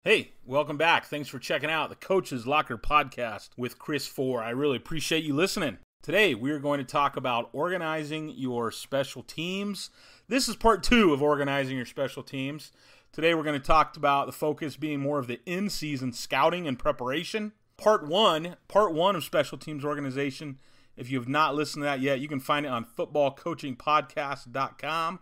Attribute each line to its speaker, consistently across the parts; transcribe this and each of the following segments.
Speaker 1: Hey, welcome back. Thanks for checking out the Coach's Locker podcast with Chris Fore. I really appreciate you listening. Today, we're going to talk about organizing your special teams. This is part 2 of organizing your special teams. Today, we're going to talk about the focus being more of the in-season scouting and preparation. Part 1 of special teams organization. If you have not listened to that yet, you can find it on footballcoachingpodcast.com.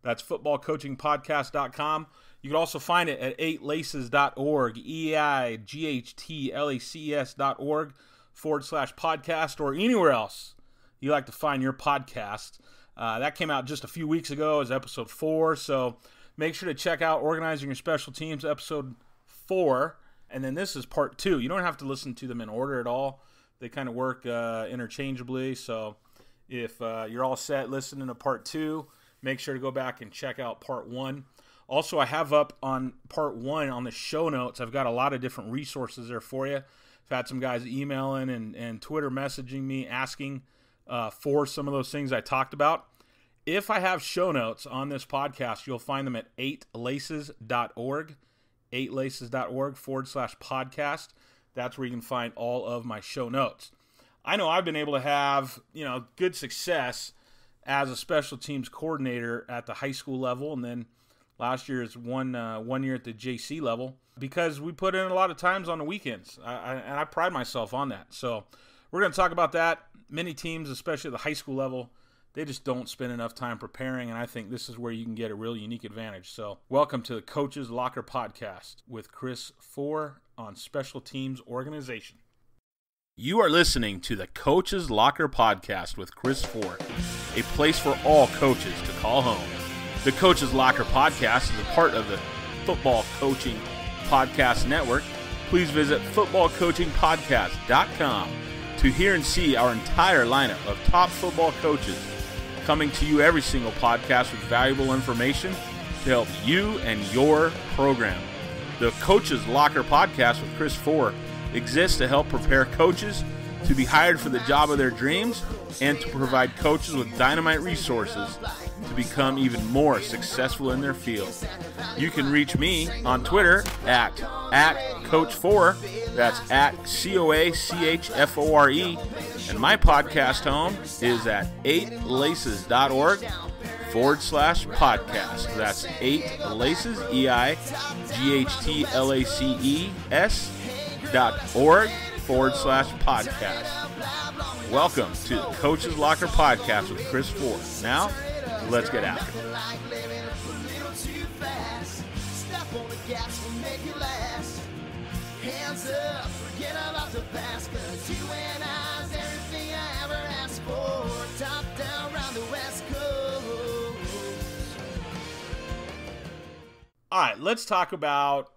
Speaker 1: That's footballcoachingpodcast.com. You can also find it at 8laces.org, eightlaces.org/podcast, or anywhere else you like to find your podcast. That came out just a few weeks ago as episode 4, so make sure to check out Organizing Your Special Teams, episode 4, and then this is part 2. You don't have to listen to them in order at all. They kind of work interchangeably, so if you're all set listening to part 2, make sure to go back and check out part 1. Also, I have up on part 1 on the show notes. I've got a lot of different resources there for you. I've had some guys emailing and Twitter messaging me asking for some of those things I talked about. If I have show notes on this podcast, you'll find them at 8laces.org, 8laces.org/podcast. That's where you can find all of my show notes. I know I've been able to have, good success as a special teams coordinator at the high school level, and then last year is one year at the JC level, because we put in a lot of times on the weekends, and I pride myself on that. So we're going to talk about that. Many teams, especially at the high school level, they just don't spend enough time preparing, and I think this is where you can get a real unique advantage. So welcome to the Coach's Locker podcast with Chris Fore on special teams organization. You are listening to the Coach's Locker podcast with Chris Fore, a place for all coaches to call home. The Coach's Locker podcast is a part of the Football Coaching Podcast Network. Please visit footballcoachingpodcast.com to hear and see our entire lineup of top football coaches coming to you every single podcast with valuable information to help you and your program. The Coach's Locker podcast with Chris Fore exists to help prepare coaches to be hired for the job of their dreams and to provide coaches with dynamite resources to become even more successful in their field. You can reach me on Twitter at Coach Fore. That's at COACHFORE. And my podcast home is at 8laces.org/podcast. That's 8laces, EIGHTLACES.org/podcast. Welcome to the Coach's Locker podcast with Chris Fore. Now, let's get after it. All right, let's talk about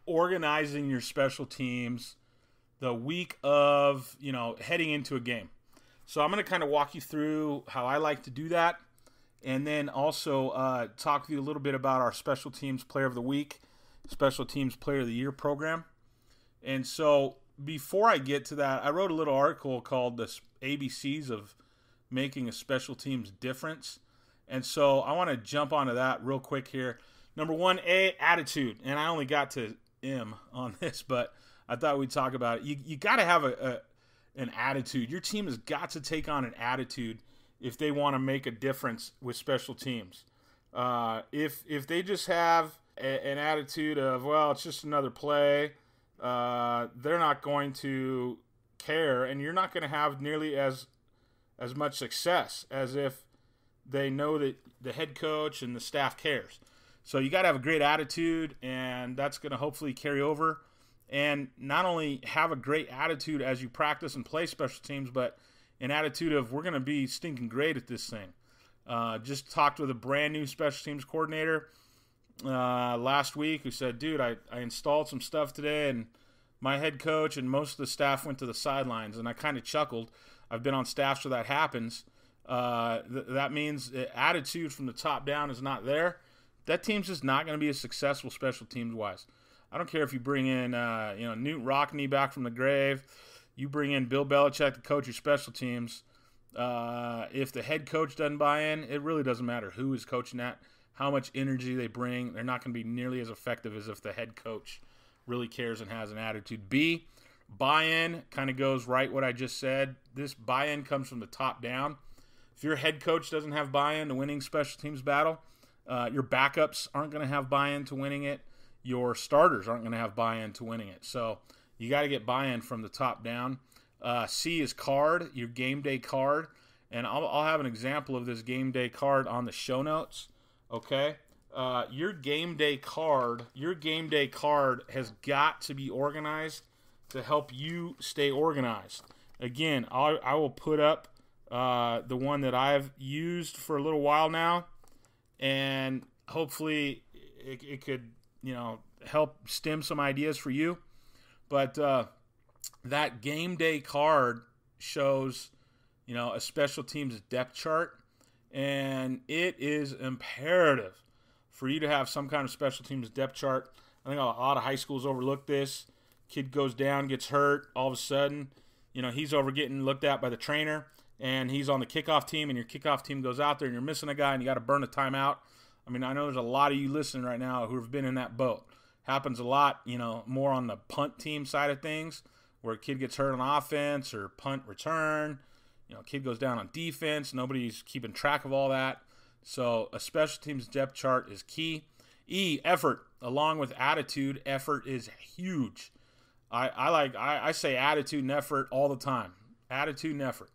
Speaker 1: organizing your special teams the week of, heading into a game. So I'm going to kind of walk you through how I like to do that, and then also talk with you a little bit about our Special Teams Player of the Week, Special Teams Player of the Year program. And so before I get to that, I wrote a little article called The ABCs of Making a Special Teams Difference. And so I want to jump onto that real quick here. Number 1, attitude. And I only got to M on this, but I thought we'd talk about it. You got to have an attitude. Your team has got to take on an attitude if they want to make a difference with special teams. If they just have an attitude of, well, it's just another play, they're not going to care, and you're not going to have nearly as much success as if they know that the head coach and the staff cares. So you got to have a great attitude, and that's going to hopefully carry over. And not only have a great attitude as you practice and play special teams, but an attitude of, we're going to be stinking great at this thing. Just talked with a brand new special teams coordinator last week who said, dude, I installed some stuff today, and my head coach and most of the staff went to the sidelines. And I kind of chuckled. I've been on staff, so that happens. That means the attitude from the top down is not there. That team's just not going to be as successful special teams-wise. I don't care if you bring in, Newt Rockne back from the grave. You bring in Bill Belichick to coach your special teams. If the head coach doesn't buy in, it really doesn't matter who is coaching that, how much energy they bring. They're not going to be nearly as effective as if the head coach really cares and has an attitude. B, buy-in kind of goes right what I just said. This buy-in comes from the top down. If your head coach doesn't have buy-in to winning special teams battle, your backups aren't going to have buy-in to winning it. Your starters aren't going to have buy-in to winning it. So you got to get buy-in from the top down. C is card, your game day card. And I'll have an example of this game day card on the show notes. Okay? Your game day card has got to be organized to help you stay organized. Again, I will put up the one that I've used for a little while now, and hopefully it could, help stem some ideas for you. But that game day card shows, a special teams depth chart, and it is imperative for you to have some kind of special teams depth chart. I think a lot of high schools overlook this. Kid goes down, gets hurt, all of a sudden, he's over getting looked at by the trainer, and he's on the kickoff team, and your kickoff team goes out there, and you're missing a guy, and you got to burn a timeout. I mean, I know there's a lot of you listening right now who have been in that boat. Happens a lot, more on the punt team side of things, where a kid gets hurt on offense or punt return. Kid goes down on defense. Nobody's keeping track of all that. So a special teams depth chart is key. E, effort. Along with attitude, effort is huge. I say attitude and effort all the time. Attitude and effort.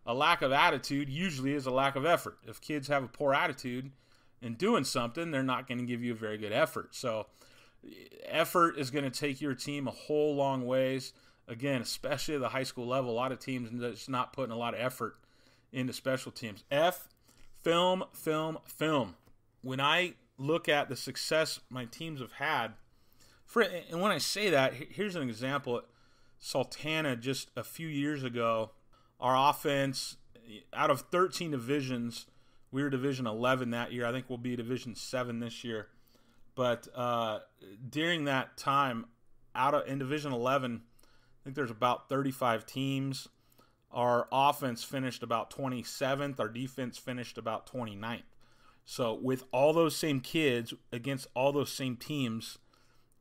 Speaker 1: A lack of attitude usually is a lack of effort. If kids have a poor attitude in doing something, they're not going to give you a very good effort. So effort is going to take your team a whole long ways. Again, especially at the high school level, a lot of teams are just not putting a lot of effort into special teams. F, film. When I look at the success my teams have had, and when I say that, here's an example. At Sultana just a few years ago, our offense, out of 13 divisions, we were Division 11 that year. I think we'll be Division 7 this year. But during that time, in Division 11, I think there's about 35 teams. Our offense finished about 27th. Our defense finished about 29th. So with all those same kids against all those same teams,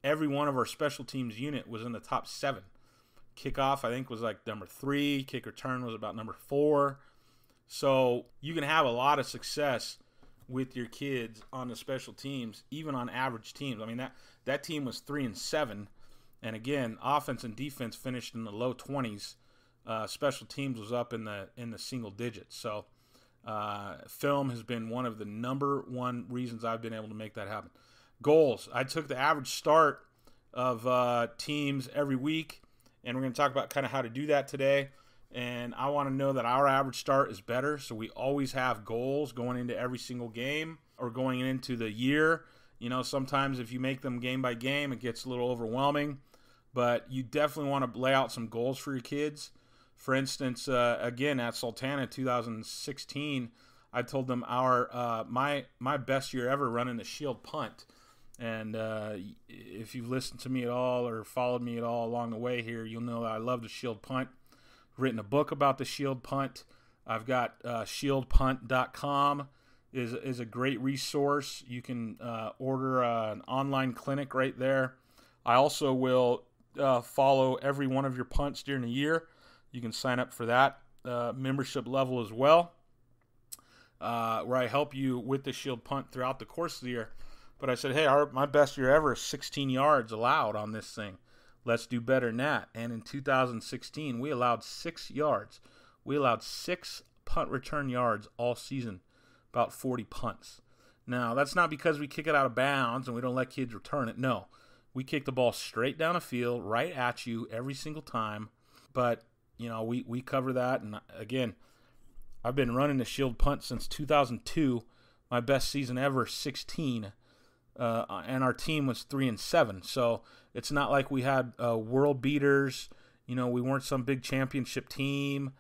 Speaker 1: every one of our special teams unit was in the top 7. Kickoff, I think, was like number 3. Kick return was about number 4. So you can have a lot of success with your kids on the special teams, even on average teams. I mean, that team was 3-7. And again, offense and defense finished in the low 20s. Special teams was up in the single digits. So film has been one of the number one reasons I've been able to make that happen. Goals. I took the average start of teams every week, and we're going to talk about kind of how to do that today. And I want to know that our average start is better, so we always have goals going into every single game or going into the year. Sometimes if you make them game by game, it gets a little overwhelming. But you definitely want to lay out some goals for your kids. For instance, again, at Sultana 2016, I told them my best year ever running the shield punt. And if you've listened to me at all or followed me at all along the way here, you'll know that I love the shield punt. Written a book about the shield punt. I've got shieldpunt.com is a great resource. You can order an online clinic right there. I also will follow every one of your punts during the year. You can sign up for that membership level as well, where I help you with the shield punt throughout the course of the year. But I said, hey, my best year ever is 16 yards allowed on this thing. Let's do better than that. And in 2016, we allowed 6 yards. We allowed 6 punt return yards all season, about 40 punts. Now, that's not because we kick it out of bounds and we don't let kids return it. No, we kick the ball straight down the field, right at you every single time. But, we cover that. And, again, I've been running the shield punt since 2002. My best season ever, 16. And our team was 3-7. So it's not like we had world beaters. We weren't some big championship team.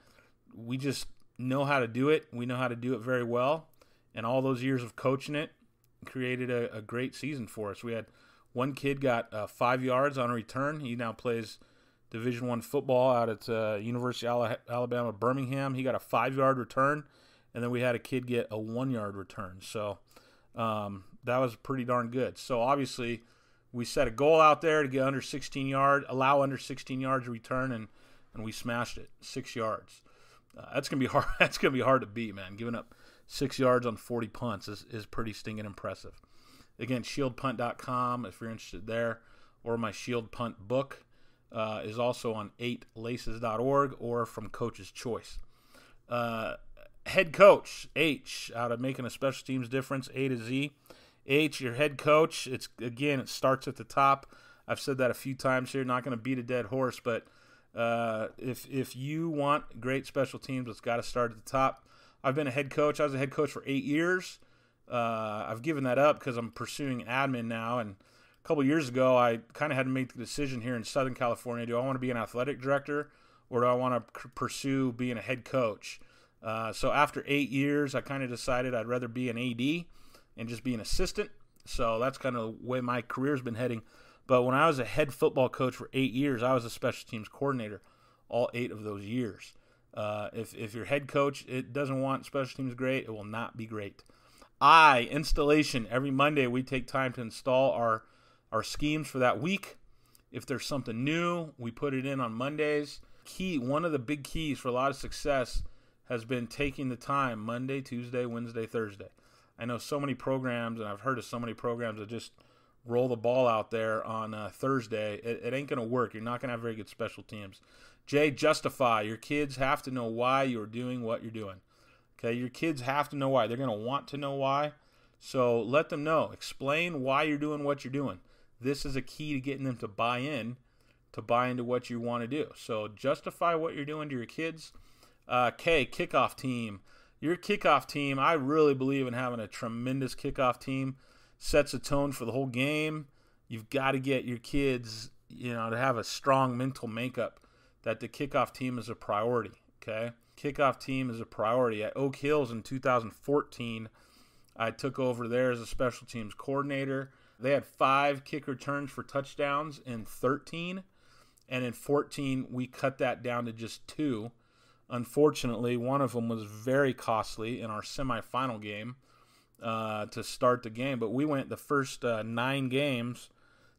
Speaker 1: We just know how to do it. We know how to do it very well. And all those years of coaching it created a great season for us. We had one kid got 5 yards on a return. He now plays Division I football out at University of Alabama, Birmingham. He got a 5-yard return. And then we had a kid get a 1-yard return. So that was pretty darn good. So obviously we set a goal out there to get under 16 yards, allow under 16 yards of return, and we smashed it, 6 yards. That's gonna be hard. That's gonna be hard to beat, man. Giving up 6 yards on 40 punts is pretty stinking impressive. Again, shieldpunt.com if you're interested there, or my Shield Punt book is also on 8laces.org or from Coach's Choice. Head coach, H, out of making a special teams difference, A to Z. H, your head coach, it starts at the top. I've said that a few times here, not going to beat a dead horse, but if you want great special teams, it's got to start at the top. I've been a head coach. I was a head coach for 8 years. I've given that up because I'm pursuing admin now, and a couple years ago, I kind of had to make the decision here in Southern California, do I want to be an athletic director or do I want to pursue being a head coach? So after 8 years, I kind of decided I'd rather be an AD and just be an assistant. So that's kind of the way my career's been heading. But when I was a head football coach for 8 years, I was a special teams coordinator all 8 of those years. If your head coach it doesn't want special teams great, it will not be great. Installation. Every Monday we take time to install our schemes for that week. If there's something new, we put it in on Mondays. One of the big keys for a lot of success has been taking the time Monday, Tuesday, Wednesday, Thursday. I know so many programs, and I've heard of so many programs that just roll the ball out there on Thursday. It ain't going to work. You're not going to have very good special teams. J, justify. Your kids have to know why you're doing what you're doing. Okay, your kids have to know why. They're going to want to know why. So let them know. Explain why you're doing what you're doing. This is a key to getting them to buy into what you want to do. So justify what you're doing to your kids. K, kickoff team. Your kickoff team, I really believe in having a tremendous kickoff team. Sets a tone for the whole game. You've got to get your kids, to have a strong mental makeup that the kickoff team is a priority, okay? Kickoff team is a priority. At Oak Hills in 2014, I took over there as a special teams coordinator. They had 5 kick returns for touchdowns in 13, and in 14, we cut that down to just 2. Unfortunately, one of them was very costly in our semifinal game to start the game. But we went the first 9 games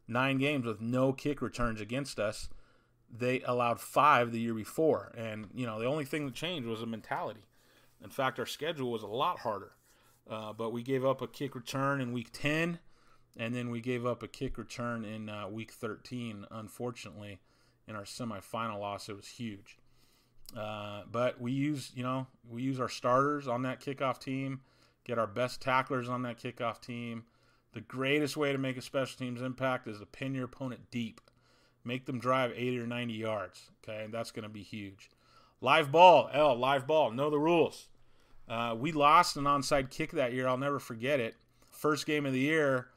Speaker 1: with no kick returns against us. They allowed 5 the year before. And, the only thing that changed was the mentality. In fact, our schedule was a lot harder. But we gave up a kick return in week 10, and then we gave up a kick return in week 13, unfortunately. In our semifinal loss, it was huge. But we use our starters on that kickoff team, get our best tacklers on that kickoff team. The greatest way to make a special teams impact is to pin your opponent deep. Make them drive 80 or 90 yards, okay? And that's going to be huge. Live ball, live ball. Know the rules. We lost an onside kick that year. I'll never forget it. First game of the year,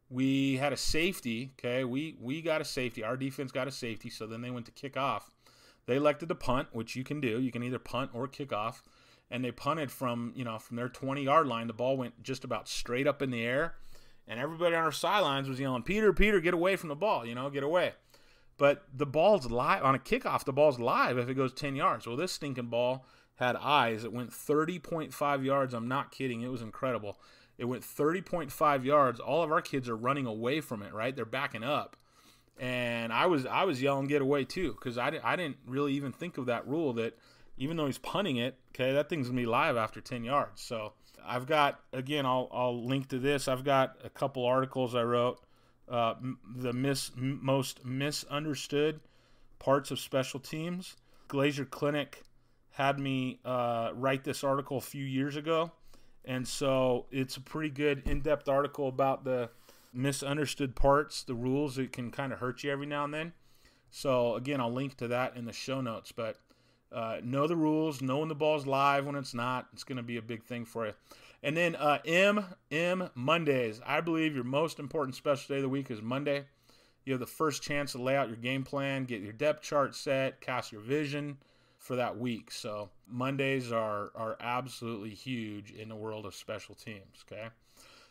Speaker 1: we had a safety, okay? We got a safety. Our defense got a safety, so then they went to kick off. They elected to punt, which you can do. You can either punt or kick off. And they punted from their 20-yard line. The ball went just about straight up in the air. And everybody on our sidelines was yelling, Peter, get away from the ball, get away. But the ball's live. On a kickoff, the ball's live if it goes 10 yards. Well, this stinking ball had eyes. It went 30.5 yards. I'm not kidding. It was incredible. It went 30.5 yards. All of our kids are running away from it, right? They're backing up. And I was yelling, get away too, because I didn't really even think of that rule that even though he's punting it, okay, that thing's going to be live after 10 yards. So I've got, again, I'll link to this. I've got a couple articles I wrote, the most misunderstood parts of special teams. Glazier Clinic had me write this article a few years ago, and so it's a pretty good in-depth article about the misunderstood parts, the rules that can kind of hurt you every now and then. So again, I'll link to that in the show notes, but know the rules, know when the ball's live, when it's not. It's going to be a big thing for you. And then M Mondays. I believe your most important special day of the week is Monday. You have the first chance to lay out your game plan, get your depth chart set, cast your vision for that week. So Mondays are absolutely huge in the world of special teams, okay?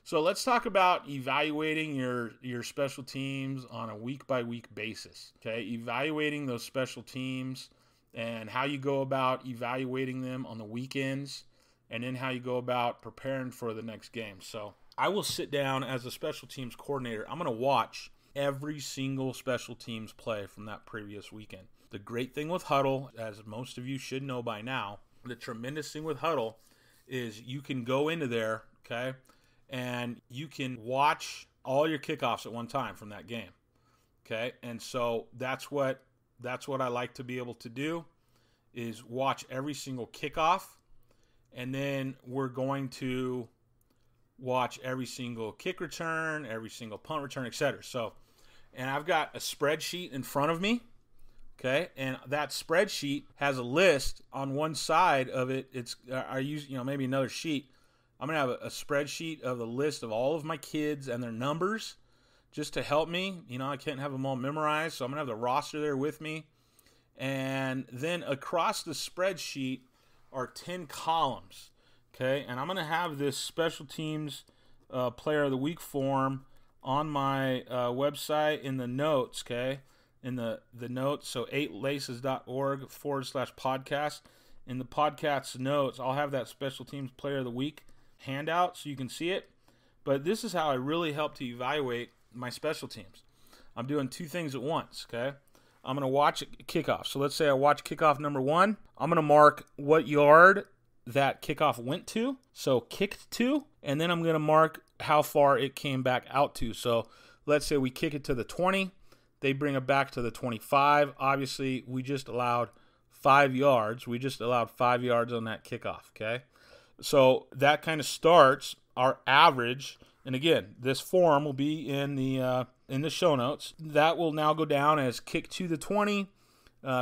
Speaker 1: So let's talk about evaluating your special teams on a week-by-week basis, okay? Evaluating those special teams and how you go about evaluating them on the weekends, and then how you go about preparing for the next game. So I will sit down as a special teams coordinator. I'm going to watch every single special teams play from that previous weekend. The great thing with Huddle, as most of you should know by now, the tremendous thing with Huddle is you can go into there, okay, and you can watch all your kickoffs at one time from that game, okay? And so that's what I like to be able to do, is watch every single kickoff, and then we're going to watch every single kick return, every single punt return, etc. So, and I've got a spreadsheet in front of me, okay, and that spreadsheet has a list on one side of it. I use maybe another sheet. I'm gonna have a spreadsheet of the list of all of my kids and their numbers, just to help me. I can't have them all memorized, so I'm gonna have the roster there with me. And then across the spreadsheet are 10 columns, okay? And I'm going to have this special teams player of the week form on my website in the notes, okay? In the notes, so 8laces.org/podcast. In the podcast notes, I'll have that special teams player of the week handout so you can see it. But this is how I really help to evaluate my special teams. I'm doing two things at once, okay? I'm going to watch kickoff. So let's say I watch kickoff number 1. I'm going to mark what yard that kickoff went to, so kicked to, and then I'm going to mark how far it came back out to. So let's say we kick it to the 20. They bring it back to the 25. Obviously, we just allowed 5 yards. We just allowed 5 yards on that kickoff, okay? So that kind of starts our average. And again, this form will be in the show notes. That will now go down as kick to the 20,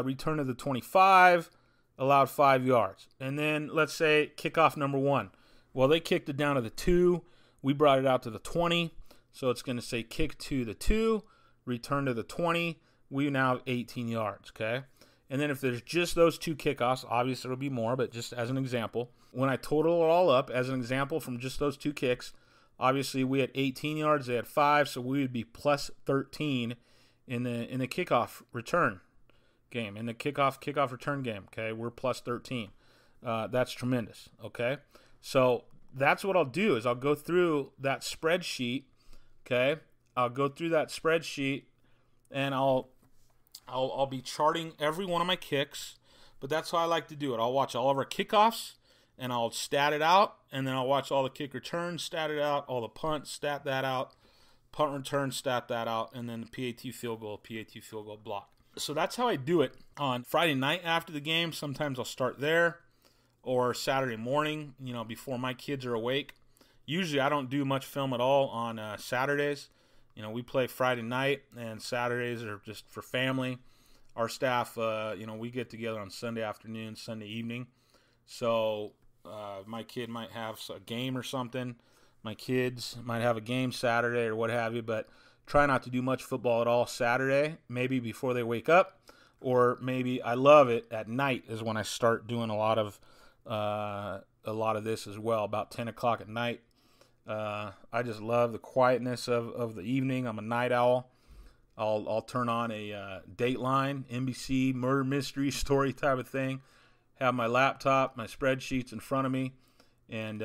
Speaker 1: return to the 25, allowed 5 yards. And then let's say kickoff number 1. Well, they kicked it down to the 2. We brought it out to the 20. So it's going to say kick to the 2, return to the 20. We now have 18 yards, okay? And then if there's just those 2 kickoffs, obviously there'll be more, but just as an example, when I total it all up, as an example from just those 2 kicks, obviously we had 18 yards, they had 5, so we would be plus 13 in the kickoff return game, in the kickoff return game, okay? We're plus 13. That's tremendous, okay? So that's what I'll do, is I'll go through that spreadsheet, okay? I'll go through that spreadsheet, and I'll be charting every one of my kicks, but that's how I like to do it. I'll watch all of our kickoffs, and I'll stat it out, and then I'll watch all the kick returns, stat it out, all the punts, stat that out, punt return, stat that out, and then the PAT field goal block. So that's how I do it on Friday night after the game. Sometimes I'll start there, or Saturday morning, before my kids are awake. Usually I don't do much film at all on Saturdays. We play Friday night, and Saturdays are just for family. Our staff, we get together on Sunday afternoon, Sunday evening. So my kid might have a game or something. My kids might have a game Saturday or what have you, but try not to do much football at all Saturday, maybe before they wake up, or maybe I love it at night is when I start doing a lot of this as well, about 10 o'clock at night. I just love the quietness of the evening. I'm a night owl. I'll turn on a Dateline, NBC, murder mystery story type of thing. Have my laptop, my spreadsheets in front of me, and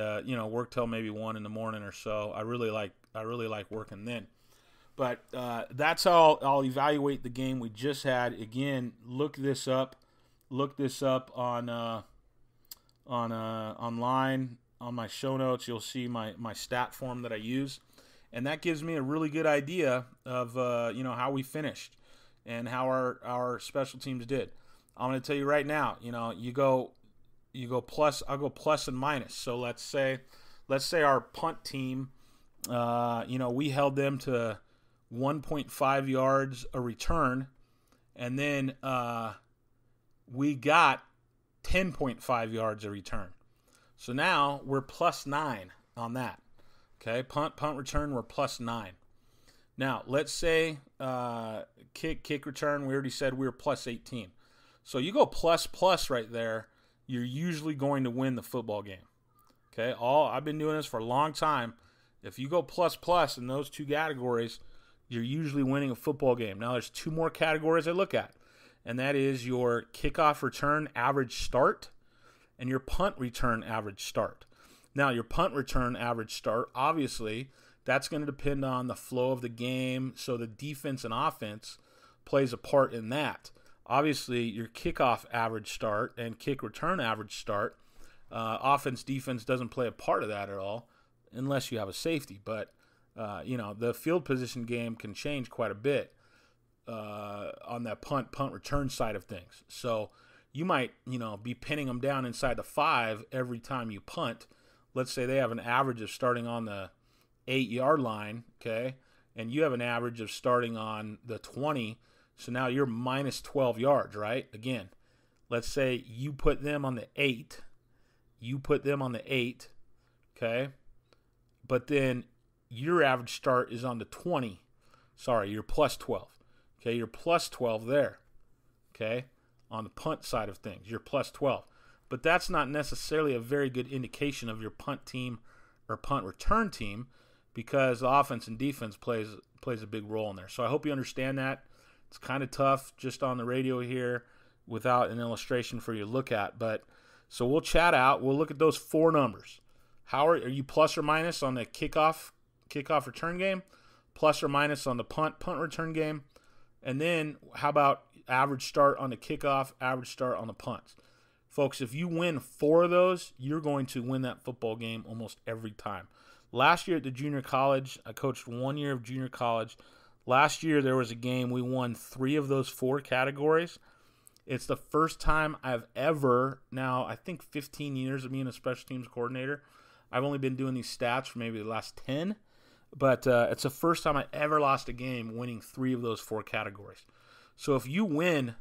Speaker 1: work till maybe 1 in the morning or so. I really like working then. But that's how I'll evaluate the game we just had. Again, look this up on online on my show notes. You'll see my stat form that I use, and that gives me a really good idea of how we finished and how our special teams did. I'm going to tell you right now, you go plus, I'll go plus and minus. So let's say our punt team, we held them to 1.5 yards a return, and then we got 10.5 yards a return. So now we're plus 9 on that. Okay, punt return, we're plus 9. Now let's say kick return, we already said we were plus 18. So you go plus right there, you're usually going to win the football game. Okay, I've been doing this for a long time. If you go plus in those 2 categories, you're usually winning a football game. Now there's 2 more categories I look at, and that is your kickoff return average start and your punt return average start. Now your punt return average start obviously That's going to depend on the flow of the game. So the defense and offense plays a part in that. Obviously, your kickoff average start and kick return average start, offense, defense doesn't play a part of that at all unless you have a safety. But, the field position game can change quite a bit on that punt return side of things. So you might, be pinning them down inside the 5 every time you punt. Let's say they have an average of starting on the 8-yard line, okay, and you have an average of starting on the 20. So now you're minus 12 yards, right? Again, let's say you put them on the 8. Okay? But then your average start is on the 20. Sorry, you're plus 12. Okay, you're plus 12 there. Okay? On the punt side of things, you're plus 12. But that's not necessarily a very good indication of your punt team or punt return team because the offense and defense plays a big role in there. So I hope you understand that. It's kind of tough just on the radio here without an illustration for you to look at. But so we'll chat out. We'll look at those 4 numbers. How are you plus or minus on the kickoff return game, plus or minus on the punt return game, and then how about average start on the kickoff, average start on the punts? Folks, if you win 4 of those, you're going to win that football game almost every time. Last year at the junior college, I coached 1 year of junior college. Last year, there was a game we won 3 of those 4 categories. It's the first time I've ever, now I think 15 years of being a special teams coordinator. I've only been doing these stats for maybe the last 10. But it's the first time I ever lost a game winning 3 of those 4 categories. So if you win,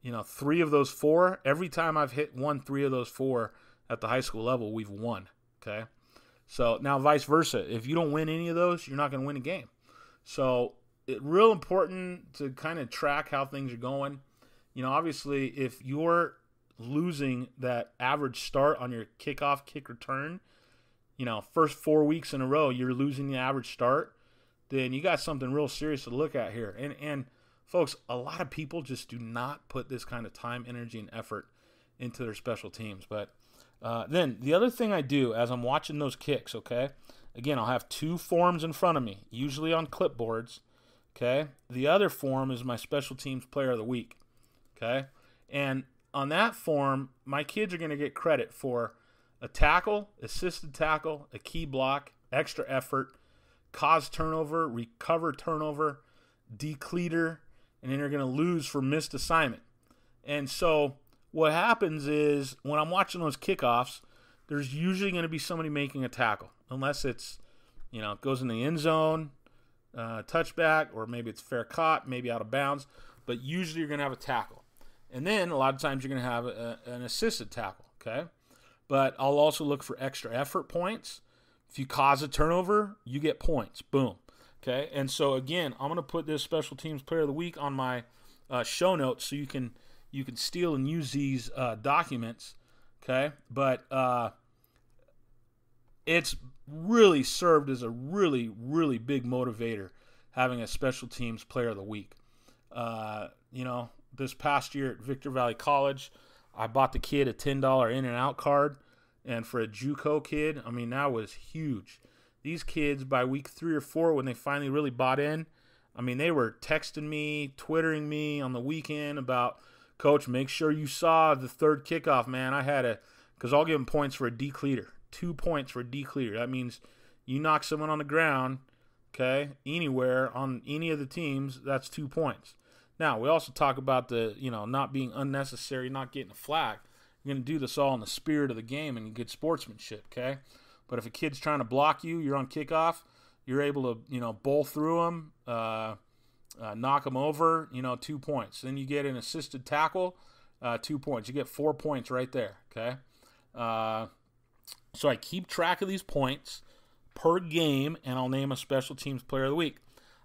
Speaker 1: 3 of those 4, every time I've won 3 of those 4 at the high school level, we've won. Okay? So now vice versa. If you don't win any of those, you're not going to win a game. So it's real important to kind of track how things are going. Obviously, if you're losing that average start on your kickoff, kick return, first 4 weeks in a row, you're losing the average start, then you got something real serious to look at here. And folks, a lot of people just do not put this kind of time, energy, and effort into their special teams. But then the other thing I do as I'm watching those kicks, okay, again, I'll have 2 forms in front of me, usually on clipboards. Okay, the other form is my special teams player of the week. Okay, and on that form, my kids are going to get credit for a tackle, assisted tackle, a key block, extra effort, cause turnover, recover turnover, decleater, and then they're going to lose for missed assignment. And so what happens is when I'm watching those kickoffs, there's usually going to be somebody making a tackle, unless it's, it goes in the end zone, touchback, or maybe it's fair caught, maybe out of bounds, but usually you're going to have a tackle. And then a lot of times you're going to have an assisted tackle, okay? But I'll also look for extra effort points. If you cause a turnover, you get points. Boom. Okay? And so, again, I'm going to put this special teams player of the week on my show notes so you can steal and use these documents, okay? But it's really served as a really, really big motivator having a special teams player of the week. This past year at Victor Valley College, I bought the kid a $10 in and out card. And for a JUCO kid, that was huge. These kids, by week 3 or 4, when they finally really bought in, they were texting me, Twittering me on the weekend about, Coach, make sure you saw the 3rd kickoff, man. Because I'll give them points for a decleater. 2 points for a decleater. That means you knock someone on the ground, okay, anywhere on any of the teams, that's 2 points. Now, we also talk about the, not being unnecessary, not getting a flag. You're going to do this all in the spirit of the game and good sportsmanship, okay? But if a kid's trying to block you, you're on kickoff, you're able to, bowl through them, knock them over, 2 points. Then you get an assisted tackle, 2 points. You get 4 points right there, okay? So I keep track of these points per game, and I'll name a special teams player of the week.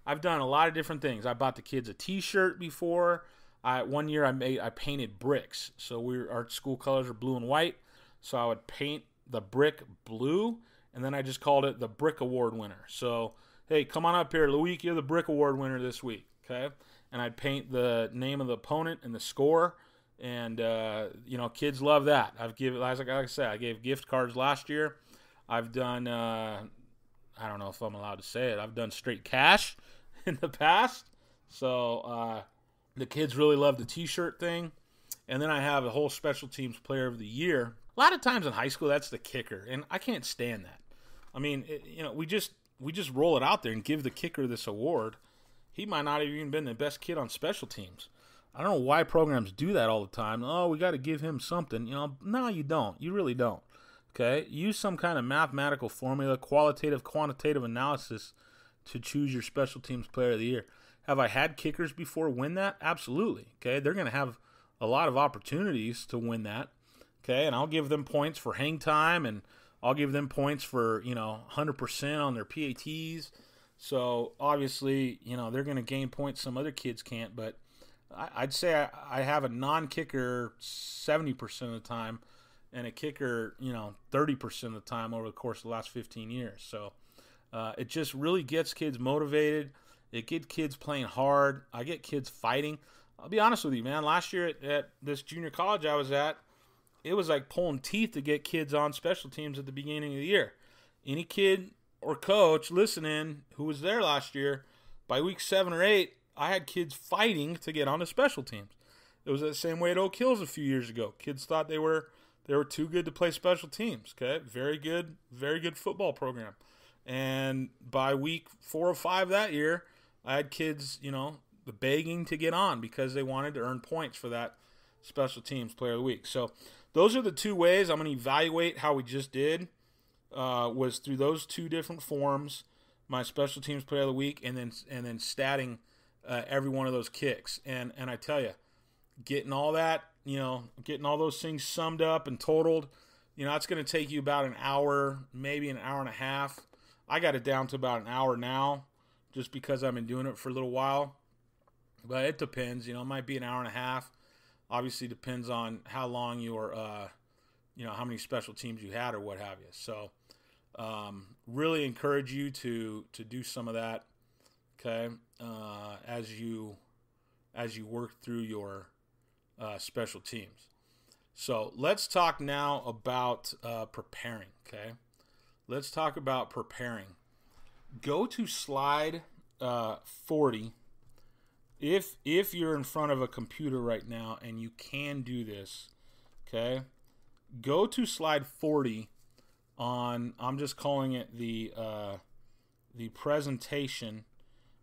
Speaker 1: I've done a lot of different things. I bought the kids a T-shirt before. One year I painted bricks. So our school colors are blue and white. So I would paint the brick blue, and then I just called it the Brick Award winner. So, hey, come on up here, Loic, you're the Brick Award winner this week, okay? And I'd paint the name of the opponent and the score, and kids love that. Like I said, I gave gift cards last year. I've done I don't know if I'm allowed to say it. I've done straight cash in the past. So the kids really love the t-shirt thing. And then I have a whole special teams player of the year. A lot of times in high school, that's the kicker. And I can't stand that. I mean, we just roll it out there and give the kicker this award. He might not have even been the best kid on special teams. I don't know why programs do that all the time. Oh, we got to give him something. No, you don't. You really don't. Okay? Use some kind of mathematical formula, qualitative, quantitative analysis to choose your special teams player of the year. Have I had kickers before win that? Absolutely. Okay? They're going to have a lot of opportunities to win that. Okay? And I'll give them points for hang time, and I'll give them points for, 100% on their PATs. So, obviously, they're going to gain points some other kids can't, but I'd say I have a non-kicker 70% of the time and a kicker, 30% of the time over the course of the last 15 years. So it just really gets kids motivated. It gets kids playing hard. I get kids fighting. I'll be honest with you, man. Last year at this junior college I was at, it was like pulling teeth to get kids on special teams at the beginning of the year. Any kid or coach listening who was there last year, by week 7 or 8, I had kids fighting to get on the special teams. It was the same way at Oak Hills a few years ago. Kids thought they were too good to play special teams. Okay, very good football program. And by week 4 or 5 that year, I had kids, begging to get on because they wanted to earn points for that special teams player of the week. So those are the two ways I'm going to evaluate how we just did. Was through those two different forms, my special teams player of the week, and then statting every one of those kicks. And I tell you, getting all that, getting all those things summed up and totaled, it's going to take you about an hour, maybe an hour and a half. I got it down to about an hour now, just because I've been doing it for a little while. But it depends, it might be an hour and a half. Obviously depends on how long your, how many special teams you had or what have you. So really encourage you to do some of that, okay, as you work through your special teams. So let's talk now about preparing, okay? Let's talk about preparing. Go to slide 40. If you're in front of a computer right now and you can do this, okay, go to slide 40 on, I'm just calling it the presentation.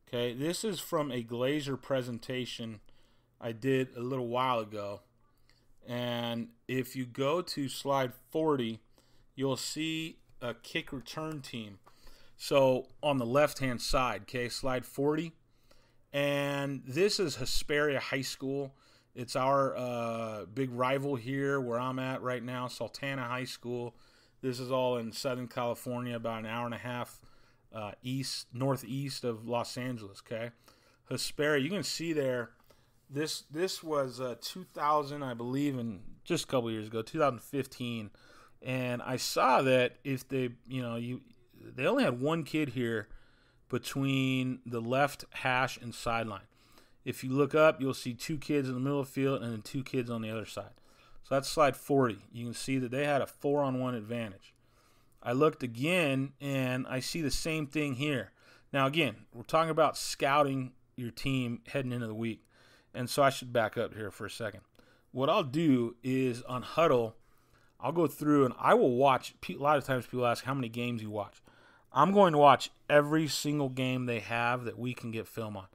Speaker 1: Okay, this is from a Glazer presentation I did a little while ago. And if you go to slide 40, you'll see a kick return team. So on the left-hand side, okay, slide 40. And this is Hesperia High School. It's our big rival here where I'm at right now, Sultana High School. This is all in Southern California, about an hour and a half northeast of Los Angeles, okay? Hesperia, you can see there, this was 2000, I believe, and just a couple years ago, 2015. And I saw that if they, they only had one kid here between the left hash and sideline. If you look up, you'll see 2 kids in the middle of the field and then 2 kids on the other side. So that's slide 40. You can see that they had a 4-on-1 advantage. I looked again, and I see the same thing here. Now, again, we're talking about scouting your team heading into the week. And so I should back up here for a second. What I'll do is on Huddle, I'll go through and I will watch. A lot of times people ask how many games you watch. I'm going to watch every single game they have that we can get film on.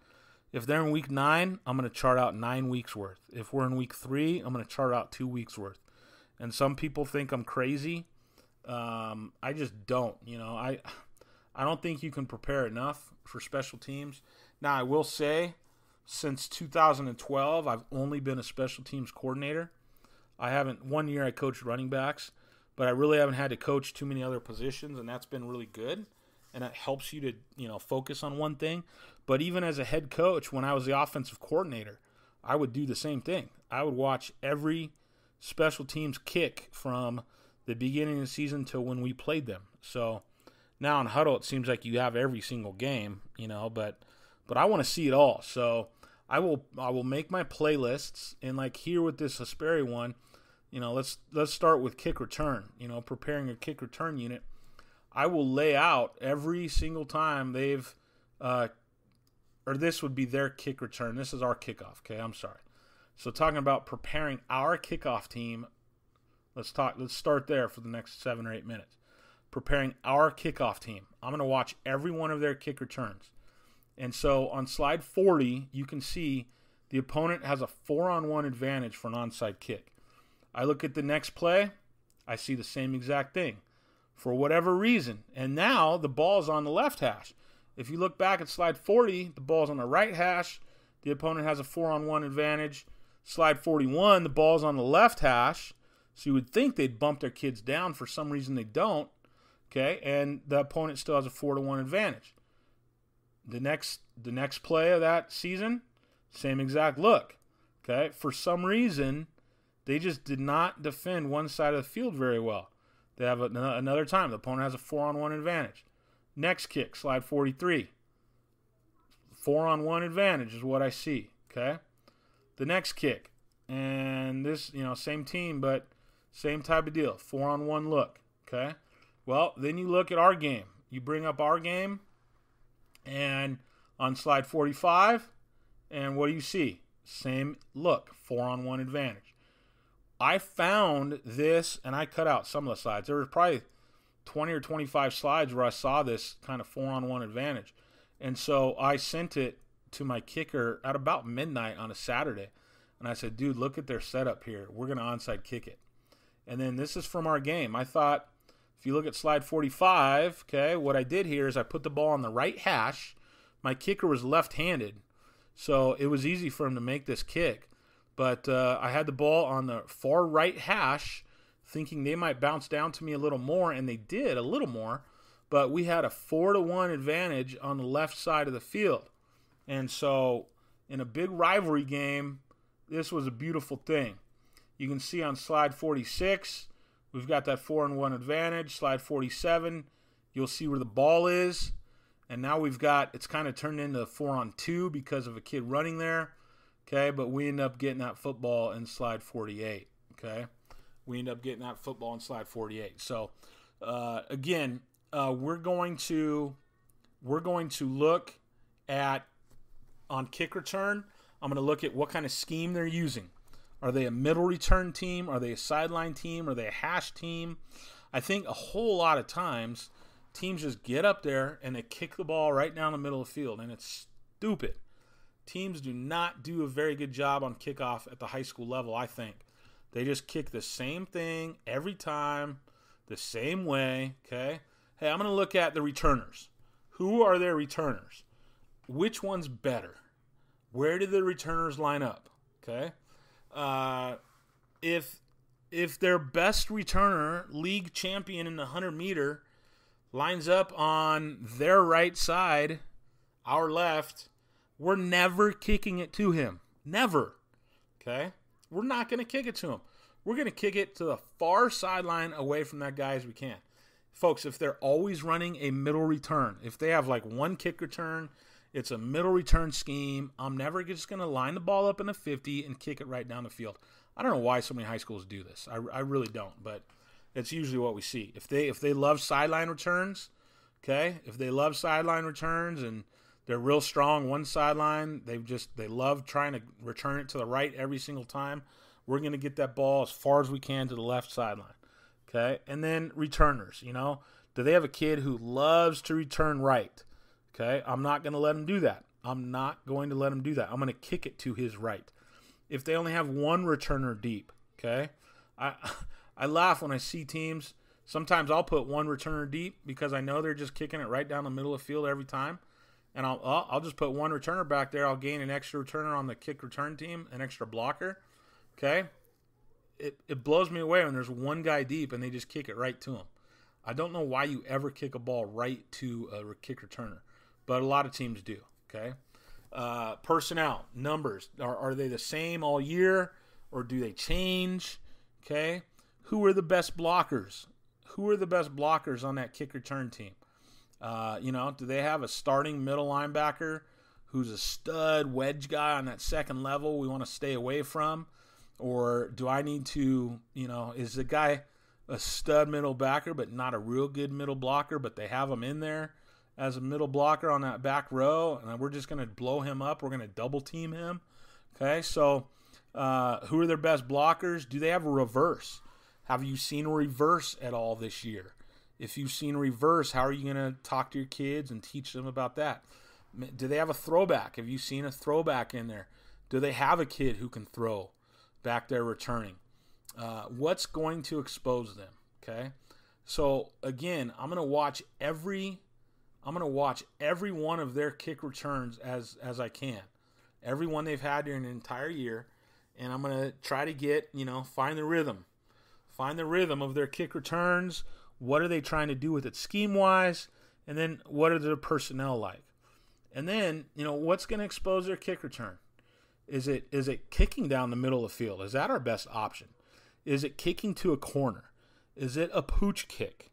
Speaker 1: If they're in week 9, I'm going to chart out 9 weeks worth. If we're in week 3, I'm going to chart out 2 weeks worth. And some people think I'm crazy. I just don't. I don't think you can prepare enough for special teams. Now, I will say, since 2012, I've only been a special teams coordinator. One year I coached running backs, but I really haven't had to coach too many other positions, and that's been really good. And that helps you to, focus on one thing. But even as a head coach, when I was the offensive coordinator, I would do the same thing. I would watch every special teams kick from the beginning of the season to when we played them. So now in Huddle, it seems like you have every single game, but I want to see it all. So I will make my playlists, and like here with this Hesperia one, let's start with kick return. Preparing a kick return unit. I will lay out every single time they've, or this would be their kick return. This is our kickoff. Okay, I'm sorry. So talking about preparing our kickoff team, let's start there for the next 7 or 8 minutes. Preparing our kickoff team. I'm going to watch every one of their kick returns. And so on slide 40, you can see the opponent has a 4-on-1 advantage for an onside kick. I look at the next play, I see the same exact thing for whatever reason. And now the ball's on the left hash. If you look back at slide 40, the ball's on the right hash. The opponent has a 4-on-1 advantage. Slide 41, the ball's on the left hash. So you would think they'd bump their kids down. For some reason they don't. Okay, and the opponent still has a 4-to-1 advantage. The next play of that season, same exact look. Okay, for some reason, they just did not defend one side of the field very well. They have another time. The opponent has a 4-on-1 advantage. Next kick, slide 43. 4-on-1 advantage is what I see. Okay, the next kick, and this, same team, but same type of deal. 4-on-1 look. Okay, well, then you look at our game. You bring up our game, and on slide 45, and what do you see? Same look, 4-on-1 advantage. I found this, and I cut out some of the slides. There were probably 20 or 25 slides where I saw this kind of 4-on-1 advantage. And so I sent it to my kicker at about midnight on a Saturday. And I said, dude, look at their setup here. We're going to onside kick it. And then this is from our game. I thought, if you look at slide 45, okay, what I did here is I put the ball on the right hash. My kicker was left-handed, so it was easy for him to make this kick. But I had the ball on the far right hash, thinking they might bounce down to me a little more, and they did a little more. But we had a 4-to-1 advantage on the left side of the field. And so in a big rivalry game, this was a beautiful thing. You can see on slide 46, we've got that 4-on-1 advantage. Slide 47, you'll see where the ball is. And now it's kind of turned into 4-on-2 because of a kid running there. Okay, but we end up getting that football in slide 48. Okay, we end up getting that football in slide 48. So, again, we're going to look at, on kick return, I'm going to look at what kind of scheme they're using. Are they a middle return team? Are they a sideline team? Are they a hash team? I think a whole lot of times teams just get up there and they kick the ball right down the middle of the field, and it's stupid. Teams do not do a very good job on kickoff at the high school level, I think. They just kick the same thing every time, the same way, okay? Hey, I'm going to look at the returners. Who are their returners? Which one's better? Where do the returners line up, okay? If their best returner, league champion in the 100-meter, lines up on their right side, our left, we're never kicking it to him. Never. Okay? We're not going to kick it to him. We're going to kick it to the far sideline away from that guy as we can. Folks, if they're always running a middle return, if they have like one kick return, it's a middle return scheme, I'm never just going to line the ball up in the 50 and kick it right down the field. I don't know why so many high schools do this. I really don't, but it's usually what we see. If they love sideline returns, okay, if they love sideline returns and they're real strong one sideline, they love trying to return it to the right every single time, we're going to get that ball as far as we can to the left sideline, okay? And then returners, do they have a kid who loves to return right? Okay, I'm not going to let him do that. I'm not going to let him do that. I'm going to kick it to his right. If they only have one returner deep, okay, I laugh when I see teams. Sometimes I'll put one returner deep because I know they're just kicking it right down the middle of the field every time. And I'll just put one returner back there. I'll gain an extra returner on the kick return team, an extra blocker. Okay? It blows me away when there's one guy deep and they just kick it right to him. I don't know why you ever kick a ball right to a kick returner, but a lot of teams do. Okay? Personnel, numbers. Are they the same all year or do they change? Okay? Who are the best blockers? Who are the best blockers on that kick return team? Do they have a starting middle linebacker who's a stud wedge guy on that second level we want to stay away from? Or do I need to, is the guy, a stud middle backer, but not a real good middle blocker, but they have him in there as a middle blocker on that back row, and we're just going to blow him up. We're going to double team him. Okay, so who are their best blockers? Do they have a reverse? Have you seen a reverse at all this year? If you've seen a reverse, how are you going to talk to your kids and teach them about that? Do they have a throwback? Have you seen a throwback in there? Do they have a kid who can throw back there returning? What's going to expose them? Okay, so again, I'm going to watch every one of their kick returns as I can, every one they've had during an entire year, and I'm going to try to get, find the rhythm of their kick returns. What are they trying to do with it scheme-wise? And then what are their personnel like? And then, what's going to expose their kick return? Is it kicking down the middle of the field? Is that our best option? Is it kicking to a corner? Is it a pooch kick?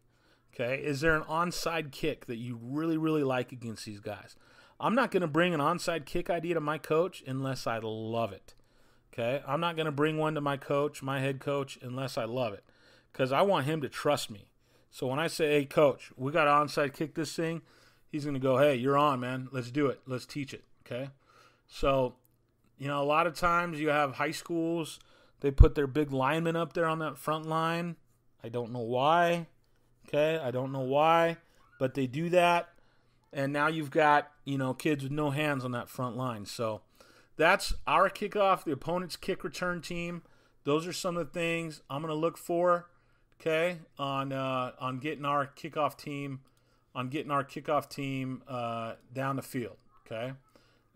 Speaker 1: Okay, is there an onside kick that you really, really like against these guys? I'm not going to bring an onside kick idea to my coach unless I love it. Okay, I'm not going to bring one to my coach, my head coach, unless I love it, because I want him to trust me. So when I say, hey, coach, we got to onside kick this thing, he's going to go, hey, you're on, man. Let's do it. Let's teach it, okay? So, a lot of times you have high schools, they put their big linemen up there on that front line. I don't know why, okay? I don't know why, but they do that. And now you've got, kids with no hands on that front line. So that's our kickoff, the opponent's kick return team. Those are some of the things I'm going to look for, okay, on getting our kickoff team, down the field, okay.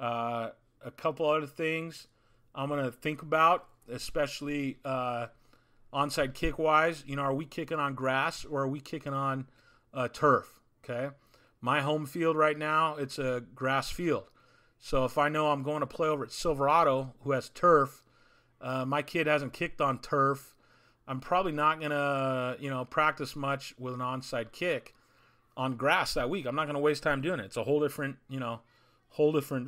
Speaker 1: A couple other things I'm going to think about, especially onside kick wise. Are we kicking on grass or are we kicking on turf? Okay, my home field right now, it's a grass field. So if I know I'm going to play over at Silverado, who has turf, my kid hasn't kicked on turf, I'm probably not going to, practice much with an onside kick on grass that week. I'm not going to waste time doing it. It's a whole different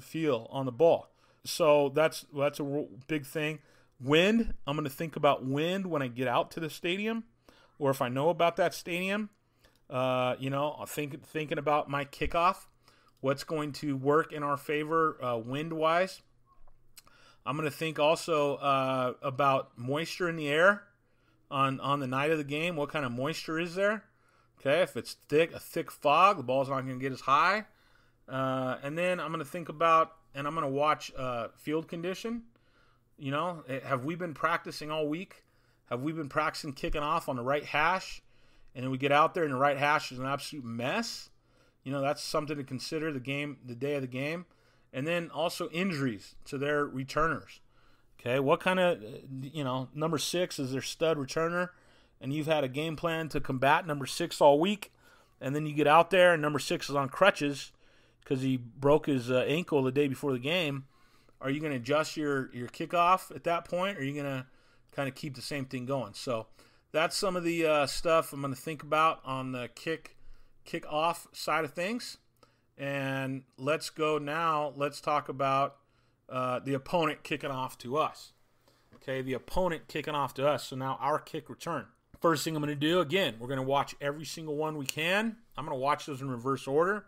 Speaker 1: feel on the ball. So that's a big thing. Wind, I'm going to think about wind when I get out to the stadium, or if I know about that stadium. I'm thinking about my kickoff, what's going to work in our favor wind-wise. I'm going to think also about moisture in the air on the night of the game. What kind of moisture is there? Okay, if it's a thick fog, the ball's not going to get as high. And then I'm going to think about, and I'm going to watch field condition. Have we been practicing all week? Have we been practicing kicking off on the right hash? And then we get out there and the right hash is an absolute mess. That's something to consider the day of the game. And then also injuries to their returners. Okay, what kind of, number 6 is their stud returner, and you've had a game plan to combat number 6 all week, and then you get out there and number 6 is on crutches because he broke his ankle the day before the game. Are you going to adjust your kickoff at that point, or are you going to kind of keep the same thing going? So that's some of the stuff I'm going to think about on the kick-off side of things. And let's go now. Let's talk about the opponent kicking off to us. Okay, the opponent kicking off to us. So now our kick return. First thing I'm going to do, again, we're going to watch every single one we can. I'm going to watch those in reverse order,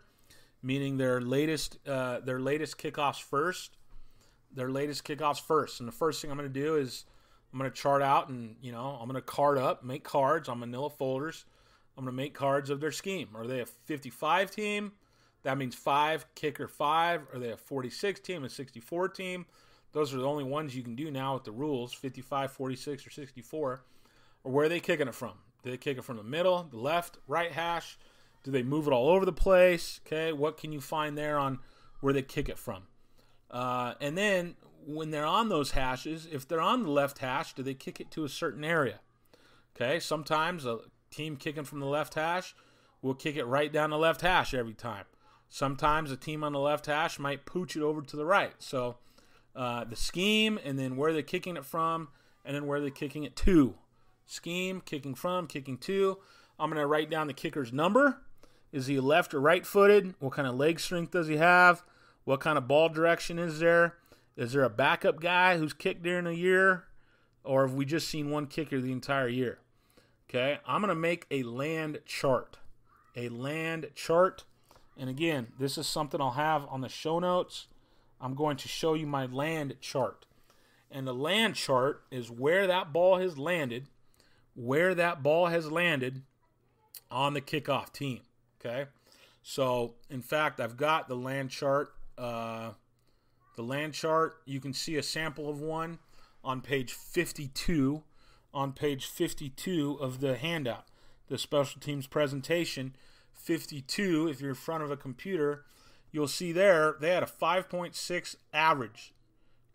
Speaker 1: meaning their latest kickoffs first. And the first thing I'm going to do is I'm going to chart out and, I'm going to card up, make cards on manila folders. I'm going to make cards of their scheme. Are they a 55 team? That means 5, kicker 5. Are they a 46 team, a 64 team? Those are the only ones you can do now with the rules, 55, 46, or 64. Or where are they kicking it from? Do they kick it from the middle, the left, right hash? Do they move it all over the place? Okay, what can you find there on where they kick it from? And then when they're on those hashes, if they're on the left hash, do they kick it to a certain area? Okay, sometimes a team kicking from the left hash will kick it right down the left hash every time. Sometimes a team on the left hash might pooch it over to the right. So the scheme, and then where they're kicking it from, and then where they're kicking it to. Scheme, kicking from, kicking to. I'm going to write down the kicker's number. Is he left or right-footed? What kind of leg strength does he have? What kind of ball direction is there? Is there a backup guy who's kicked during a year? Or have we just seen one kicker the entire year? Okay, I'm going to make a land chart. A land chart. And again, this is something I'll have on the show notes. I'm going to show you my land chart. And the land chart is where that ball has landed, on the kickoff team. Okay, so in fact, I've got the land chart. You can see a sample of one on page 52. On page 52 of the handout, the special teams presentation. 52, if you're in front of a computer, you'll see there they had a 5.6 average.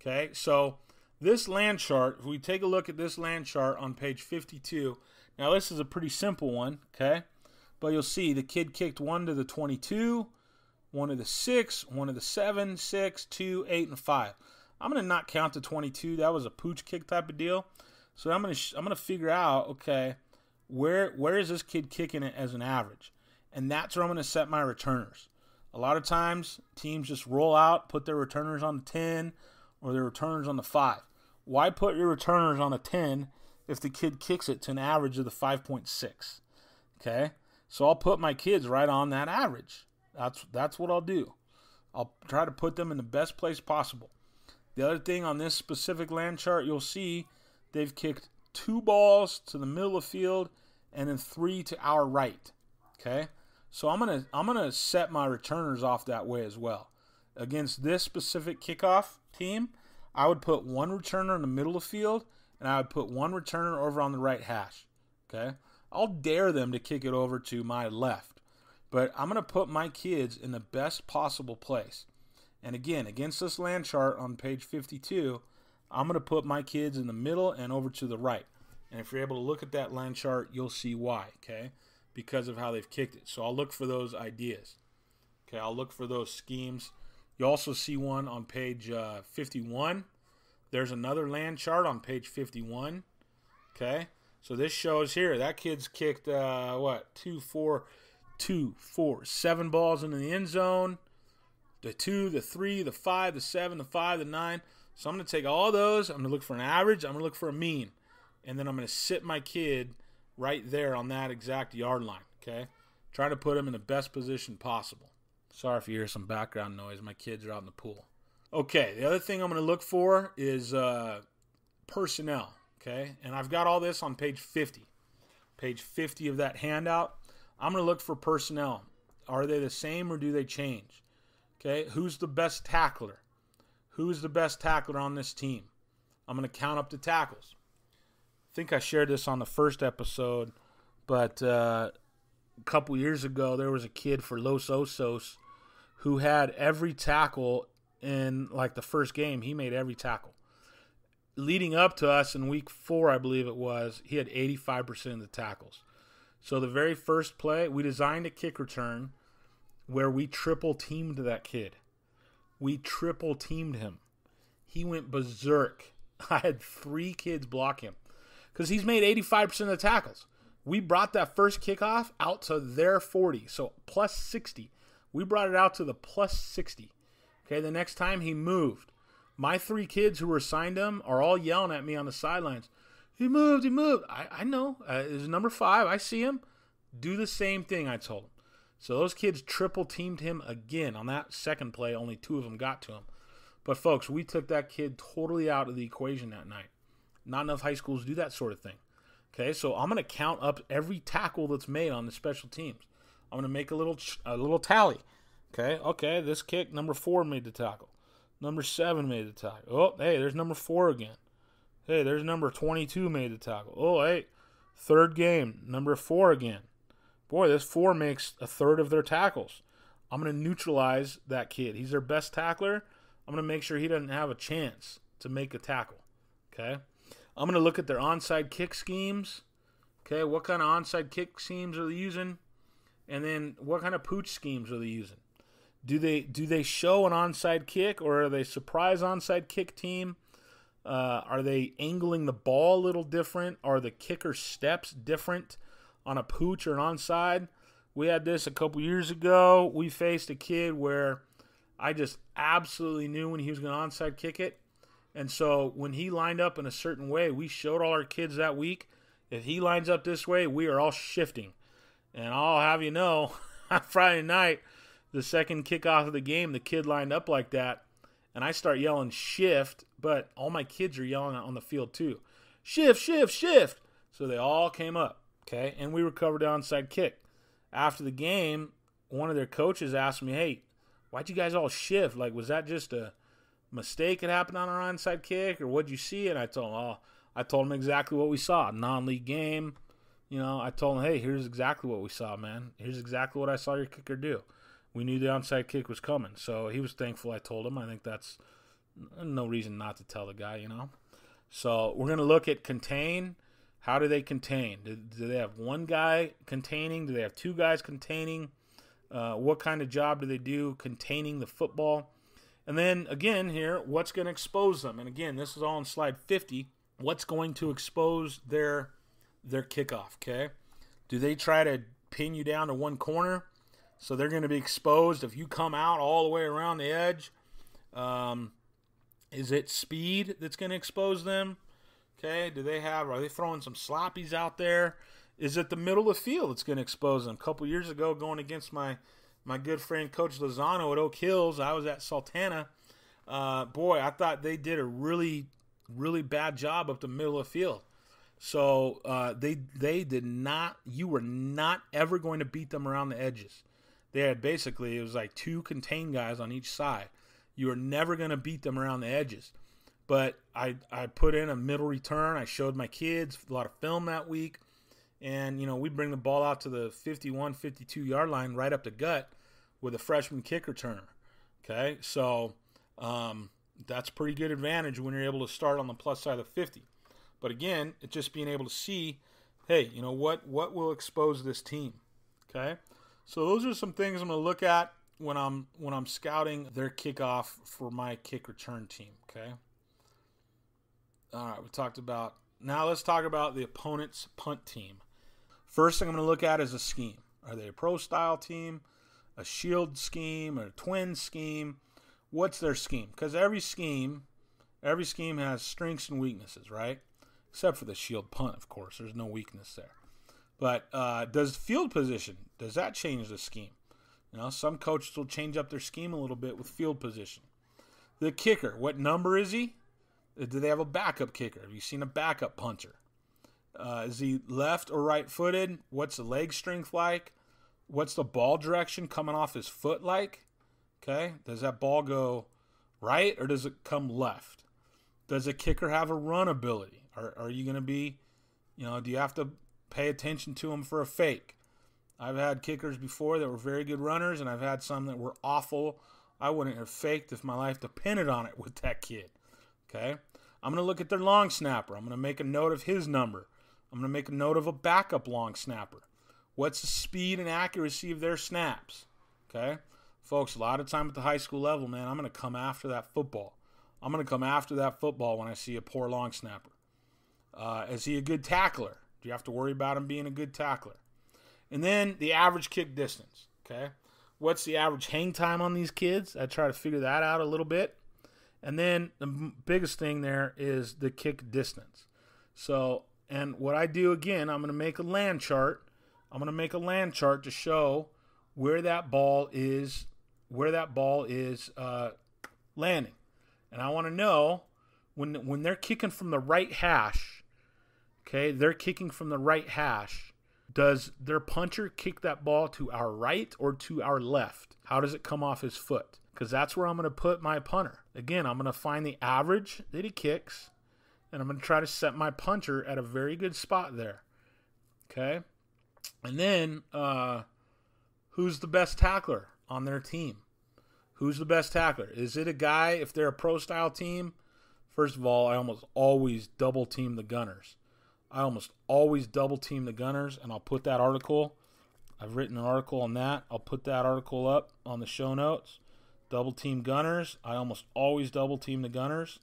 Speaker 1: Okay, so this land chart, if we take a look at this land chart on page 52, now this is a pretty simple one, okay? But you'll see the kid kicked 1 to the 22, 1 to the 6, 1 to the 7, 6, 2, 8, and 5. I'm going to not count the 22. That was a pooch kick type of deal. So I'm gonna figure out, okay, where is this kid kicking it as an average? And that's where I'm going to set my returners. A lot of times, teams just roll out, put their returners on the 10 or their returners on the 5. Why put your returners on a 10 if the kid kicks it to an average of the 5.6? Okay, so I'll put my kids right on that average. That's what I'll do. I'll try to put them in the best place possible. The other thing on this specific land chart, you'll see they've kicked 2 balls to the middle of the field and then 3 to our right. Okay, so I'm gonna set my returners off that way as well. Against this specific kickoff team, I would put 1 returner in the middle of the field and I would put 1 returner over on the right hash. Okay, I'll dare them to kick it over to my left, but I'm gonna put my kids in the best possible place. And again, against this land chart on page 52, I'm going to put my kids in the middle and over to the right. And if you're able to look at that land chart, you'll see why, okay? Because of how they've kicked it. So I'll look for those ideas. Okay, I'll look for those schemes. You also see one on page 51. There's another land chart on page 51. Okay, so this shows here, that kid's kicked, 7 balls into the end zone. The 2, the 3, the 5, the 7, the 5, the 9. So I'm going to take all those. I'm going to look for an average. I'm going to look for a mean. And then I'm going to sit my kid right there on that exact yard line. Okay? Trying to put him in the best position possible. Sorry if you hear some background noise. My kids are out in the pool. Okay, the other thing I'm going to look for is personnel. Okay? And I've got all this on page 50. Page 50 of that handout. I'm going to look for personnel. Are they the same or do they change? Okay? Who's the best tackler? Who's the best tackler on this team? I'm going to count up the tackles. I think I shared this on the first episode, but a couple years ago, there was a kid for Los Osos who had every tackle in like the first game. He made every tackle. Leading up to us in week 4, I believe it was, he had 85% of the tackles. So the very first play, we designed a kick return where we triple teamed that kid. We triple teamed him. He went berserk. I had 3 kids block him because he's made 85% of the tackles. We brought that first kickoff out to their 40, so plus 60. We brought it out to the plus 60. Okay, the next time he moved. My 3 kids who were assigned him are all yelling at me on the sidelines. He moved, he moved. I know. It's number 5. I see him. Do the same thing, I told him. So those kids triple teamed him again. On that second play, only 2 of them got to him. But folks, we took that kid totally out of the equation that night. Not enough high schools do that sort of thing. Okay, so I'm going to count up every tackle that's made on the special teams. I'm going to make a little tally. Okay, this kick, number 4 made the tackle. Number 7 made the tackle. Oh, hey, there's number 4 again. Hey, there's number 22 made the tackle. Oh, hey, third game, number 4 again. Boy, this 4 makes a third of their tackles. I'm going to neutralize that kid. He's their best tackler. I'm going to make sure he doesn't have a chance to make a tackle. Okay? I'm going to look at their onside kick schemes. Okay, what kind of onside kick schemes are they using? And then what kind of pooch schemes are they using? Do they show an onside kick, or are they surprise onside kick team? Are they angling the ball a little different? Are the kicker steps different on a pooch or an onside? We had this a couple years ago. We faced a kid where I just absolutely knew when he was going to onside kick it. And so when he lined up in a certain way, we showed all our kids that week, If he lines up this way, we are all shifting. And I'll have you know, on Friday night, the second kickoff of the game, the kid lined up like that, and I start yelling shift, but all my kids are yelling on the field too. Shift, shift, shift. So they all came up, okay? And we recovered the onside kick. After the game, one of their coaches asked me, hey, why'd you guys all shift? Like, was that just a mistake that happened on our onside kick, or what'd you see? And I told him exactly what we saw. Non-league game. You know, I told him, hey, here's exactly what we saw, man. Here's exactly what I saw your kicker do. We knew the onside kick was coming. So he was thankful I told him. I think that's no reason not to tell the guy, you know. So we're going to look at contain. How do they contain? Do they have one guy containing? Do they have two guys containing? What kind of job do they do containing the football? And then, again, here, what's going to expose them? And, again, this is all on slide 50. What's going to expose their kickoff, okay? Do they try to pin you down to one corner? So they're going to be exposed if you come out all the way around the edge. Is it speed that's going to expose them? Okay, are they throwing some sloppies out there? Is it the middle of the field that's going to expose them? A couple years ago, going against my good friend Coach Lozano at Oak Hills, I was at Sultana. Boy, I thought they did a really, really bad job up the middle of the field. So they did not. You were not ever going to beat them around the edges. They had basically, it was like two contained guys on each side. You were never going to beat them around the edges. But I put in a middle return. I showed my kids a lot of film that week. And, you know, we bring the ball out to the 51, 52-yard line right up the gut with a freshman kick returner. Okay, so that's a pretty good advantage when you're able to start on the plus side of the 50. But, again, it's just being able to see, hey, you know, what will expose this team. Okay, so those are some things I'm going to look at when I'm scouting their kickoff for my kick return team. Okay. All right, we talked about. Now let's talk about the opponent's punt team. First thing I'm going to look at is a scheme. Are they a pro-style team, a shield scheme, or a twin scheme? What's their scheme? Because every scheme has strengths and weaknesses, right? Except for the shield punt, of course. There's no weakness there. But does field position, does that change the scheme? You know, some coaches will change up their scheme a little bit with field position. The kicker, what number is he? Do they have a backup kicker? Have you seen a backup punter? Is he left or right-footed? What's the leg strength like? What's the ball direction coming off his foot like? Okay, does that ball go right or does it come left? Does a kicker have a run ability? Are you going to be, you know, do you have to pay attention to him for a fake? I've had kickers before that were very good runners, and I've had some that were awful. I wouldn't have faked if my life depended on it with that kid. Okay, I'm going to look at their long snapper. I'm going to make a note of his number. I'm going to make a note of a backup long snapper. What's the speed and accuracy of their snaps? Okay, folks, a lot of time at the high school level, man, I'm going to come after that football. I'm going to come after that football when I see a poor long snapper. Is he a good tackler? Do you have to worry about him being a good tackler? And then the average kick distance. Okay, what's the average hang time on these kids? I try to figure that out a little bit. And then the biggest thing there is the kick distance. So, and what I do again, I'm going to make a land chart. I'm going to make a land chart to show where that ball is, landing. And I want to know when they're kicking from the right hash. Okay, they're kicking from the right hash. Does their puncher kick that ball to our right or to our left? How does it come off his foot? Because that's where I'm going to put my punter. Again, I'm going to find the average that he kicks, and I'm going to try to set my puncher at a very good spot there. Okay? And then, who's the best tackler on their team? Who's the best tackler? Is it a guy, if they're a pro-style team? First of all, I almost always double-team the gunners. And I'll put that article. I've written an article on that. I'll put that article up on the show notes. Double team gunners. I almost always double team the gunners.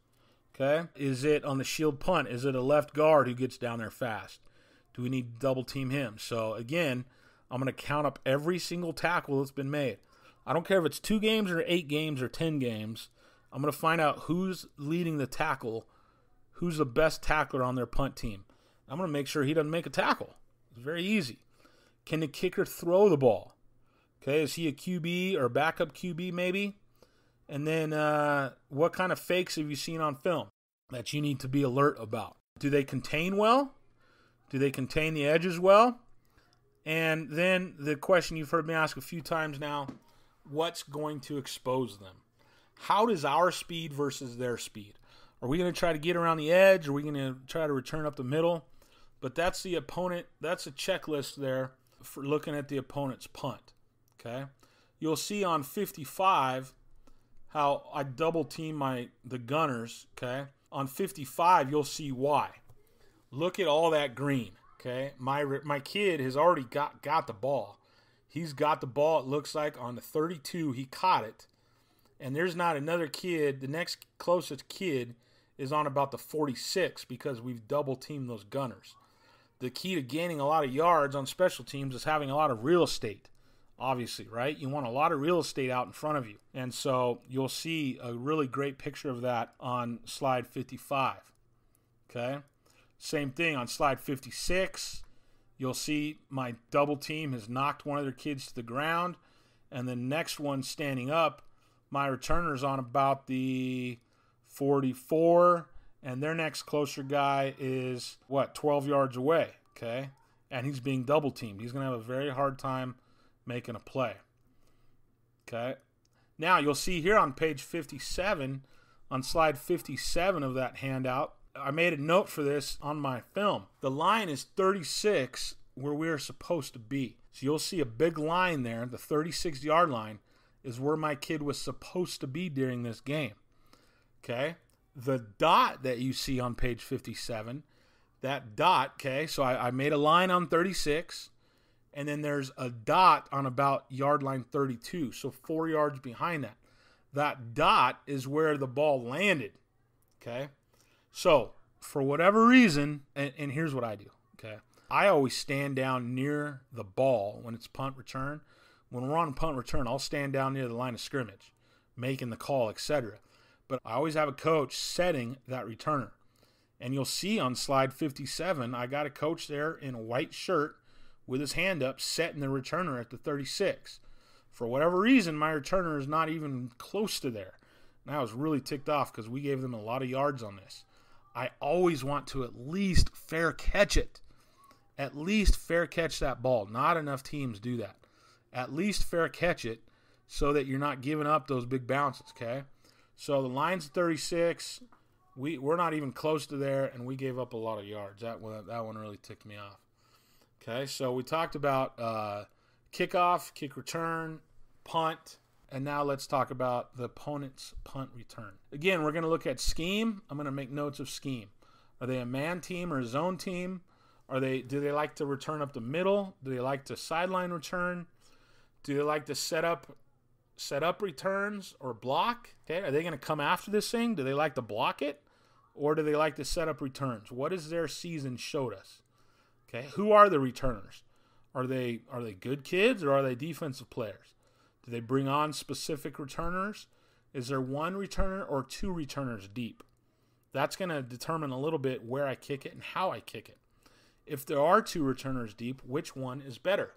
Speaker 1: Okay. Is it on the shield punt? Is it a left guard who gets down there fast? Do we need to double team him? So again, I'm going to count up every single tackle that's been made. I don't care if it's 2 games or 8 games or 10 games. I'm going to find out who's leading the tackle, who's the best tackler on their punt team. I'm going to make sure he doesn't make a tackle. It's very easy. Can the kicker throw the ball? Okay, is he a QB or backup QB maybe? And then what kind of fakes have you seen on film that you need to be alert about? Do they contain well? Do they contain the edges well? And then the question you've heard me ask a few times now, what's going to expose them? How does our speed versus their speed? Are we going to try to get around the edge? Are we going to try to return up the middle? But that's the opponent. That's a checklist there for looking at the opponent's punt. Okay, you'll see on 55 how I double team the gunners. Okay, on 55 you'll see why. Look at all that green. Okay, my kid has already got the ball. He's got the ball. It looks like on the 32 he caught it, and there's not another kid. The next closest kid is on about the 46 because we've double teamed those gunners. The key to gaining a lot of yards on special teams is having a lot of real estate, obviously, right? You want a lot of real estate out in front of you. And so you'll see a really great picture of that on slide 55, okay? Same thing on slide 56. You'll see my double team has knocked one of their kids to the ground, and the next one standing up, my returner's on about the 44, and their next closer guy is, 12 yards away, okay? And he's being double teamed. He's going to have a very hard time making a play, okay? Now, you'll see here on page 57, on slide 57 of that handout, I made a note for this on my film. The line is 36 where we're supposed to be. So you'll see a big line there. The 36-yard line is where my kid was supposed to be during this game, okay? The dot that you see on page 57, that dot, okay, so I made a line on 36, and then there's a dot on about yard line 32, so 4 yards behind that. That dot is where the ball landed, okay? So, for whatever reason, and here's what I do, okay? I always stand down near the ball when it's punt return. When we're on punt return, I'll stand down near the line of scrimmage, making the call, etc. But I always have a coach setting that returner. And you'll see on slide 57, I got a coach there in a white shirt with his hand up, setting the returner at the 36. For whatever reason, my returner is not even close to there. And I was really ticked off because we gave them a lot of yards on this. I always want to at least fair catch it. At least fair catch that ball. Not enough teams do that. At least fair catch it so that you're not giving up those big bounces, okay? So the line's 36. We're not even close to there, and we gave up a lot of yards. That one really ticked me off. Okay, so we talked about kickoff, kick return, punt, and now let's talk about the opponent's punt return. Again, we're going to look at scheme. I'm going to make notes of scheme. Are they a man team or a zone team? Do they like to return up the middle? Do they like to sideline return? Do they like to set up returns or block? Okay, are they going to come after this thing? Do they like to block it? Or do they like to set up returns? What has their season showed us? Okay, who are the returners? Are they good kids or are they defensive players? Do they bring on specific returners? Is there one returner or two returners deep? That's going to determine a little bit where I kick it and how I kick it. If there are two returners deep, which one is better?